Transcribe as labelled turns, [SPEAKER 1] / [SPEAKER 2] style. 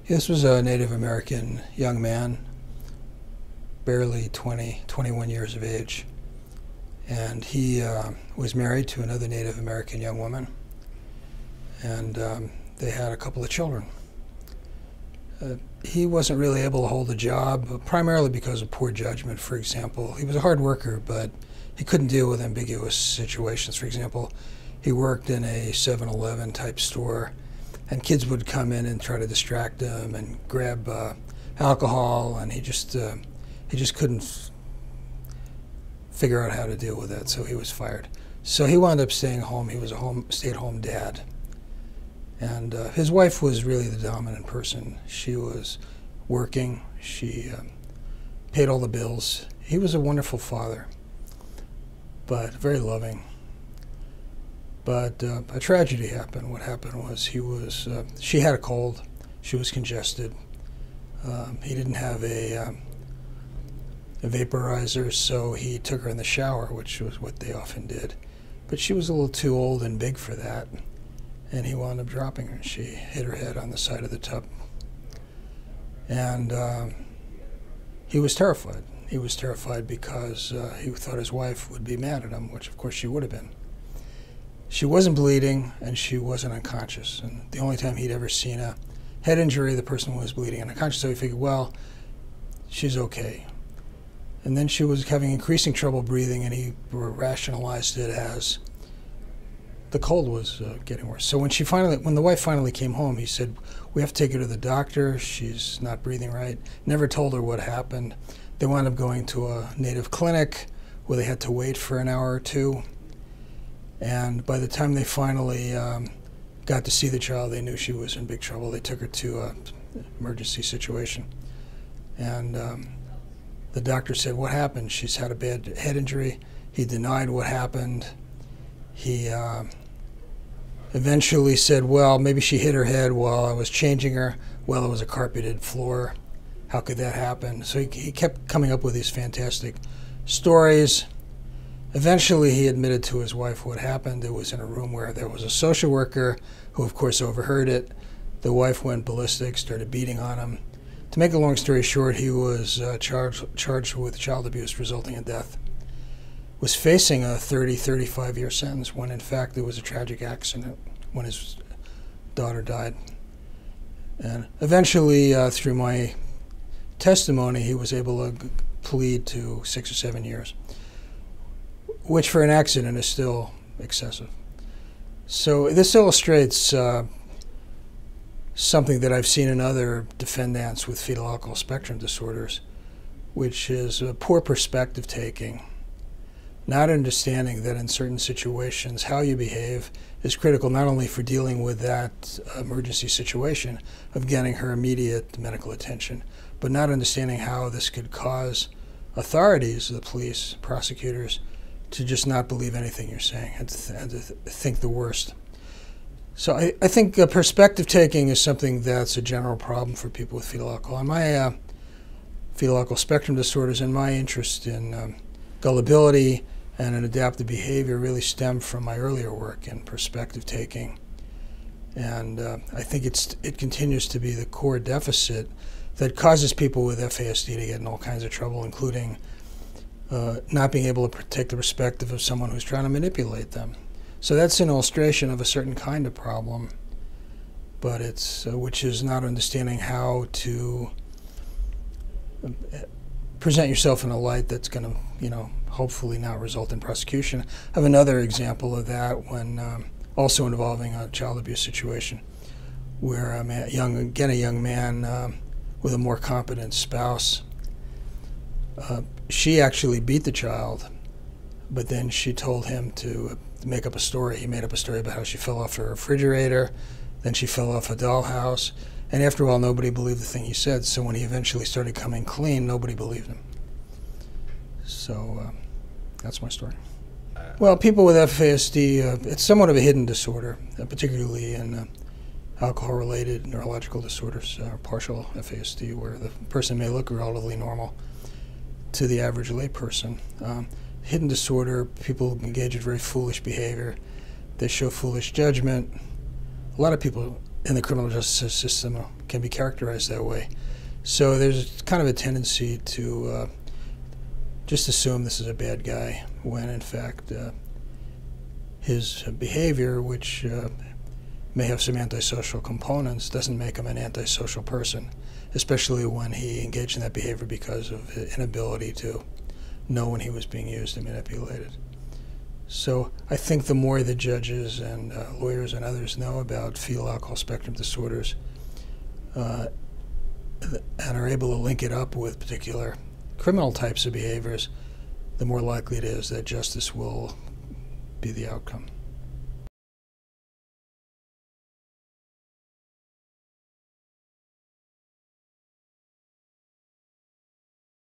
[SPEAKER 1] This was a Native American young man, barely 21 years of age. And he was married to another Native American young woman. And they had a couple of children. He wasn't really able to hold a job, primarily because of poor judgment. For example, he was a hard worker, but he couldn't deal with ambiguous situations. For example, he worked in a 7-Eleven type store, and kids would come in and try to distract him and grab alcohol, and he just couldn't figure out how to deal with that, so he was fired. So he wound up staying home. He was a stay-at-home dad. And his wife was really the dominant person. She was working. She paid all the bills. He was a wonderful father, but very loving. But a tragedy happened. What happened was she had a cold. She was congested. He didn't have a vaporizer, so he took her in the shower, which was what they often did. But she was a little too old and big for that. And he wound up dropping her. She hit her head on the side of the tub. And he was terrified. He was terrified because he thought his wife would be mad at him, which of course she would have been. She wasn't bleeding and she wasn't unconscious. And the only time he'd ever seen a head injury, the person was bleeding and unconscious, so he figured, well, she's okay. And then she was having increasing trouble breathing, and he rationalized it as the cold was getting worse. So when the wife finally came home, he said, we have to take her to the doctor. She's not breathing right. Never told her what happened. They wound up going to a native clinic where they had to wait for an hour or two. And by the time they finally got to see the child, they knew she was in big trouble. They took her to an emergency situation. And the doctor said, what happened? She's had a bad head injury. He denied what happened. He eventually said, well, maybe she hit her head while I was changing her. Well, it was a carpeted floor. How could that happen? So he kept coming up with these fantastic stories. Eventually, he admitted to his wife what happened. It was in a room where there was a social worker who, of course, overheard it. The wife went ballistic, started beating on him. To make a long story short, he was charged with child abuse resulting in death. Was facing a 35-year sentence when, in fact, there was a tragic accident when his daughter died. And eventually, through my testimony, he was able to plead to 6 or 7 years, which for an accident is still excessive. So this illustrates something that I've seen in other defendants with fetal alcohol spectrum disorders, which is a poor perspective taking. Not understanding that in certain situations, how you behave is critical not only for dealing with that emergency situation of getting her immediate medical attention, but not understanding how this could cause authorities, the police, prosecutors, to just not believe anything you're saying and to think the worst. So I think perspective taking is something that's a general problem for people with fetal alcohol. And my fetal alcohol spectrum disorders and my interest in gullibility and an adaptive behavior really stem from my earlier work in perspective taking. And I think it continues to be the core deficit that causes people with FASD to get in all kinds of trouble, including not being able to take the perspective of someone who's trying to manipulate them. So that's an illustration of a certain kind of problem, but which is not understanding how to present yourself in a light that's going to, hopefully not result in prosecution. I have another example of that when also involving a child abuse situation where a young man with a more competent spouse. She actually beat the child, but then she told him to make up a story. He made up a story about how she fell off her refrigerator, then she fell off a dollhouse, and after a while nobody believed the thing he said, so when he eventually started coming clean, nobody believed him. So that's my story. Well, people with FASD, it's somewhat of a hidden disorder, particularly in alcohol-related neurological disorders, partial FASD, where the person may look relatively normal to the average layperson. Hidden disorder, people engage in very foolish behavior. They show foolish judgment. A lot of people in the criminal justice system can be characterized that way. So there's kind of a tendency to just assume this is a bad guy, when in fact his behavior, which may have some antisocial components, doesn't make him an antisocial person, especially when he engaged in that behavior because of his inability to know when he was being used and manipulated. So I think the more the judges and lawyers and others know about fetal alcohol spectrum disorders and are able to link it up with particular criminal types of behaviors, the more likely it is that justice will be the outcome.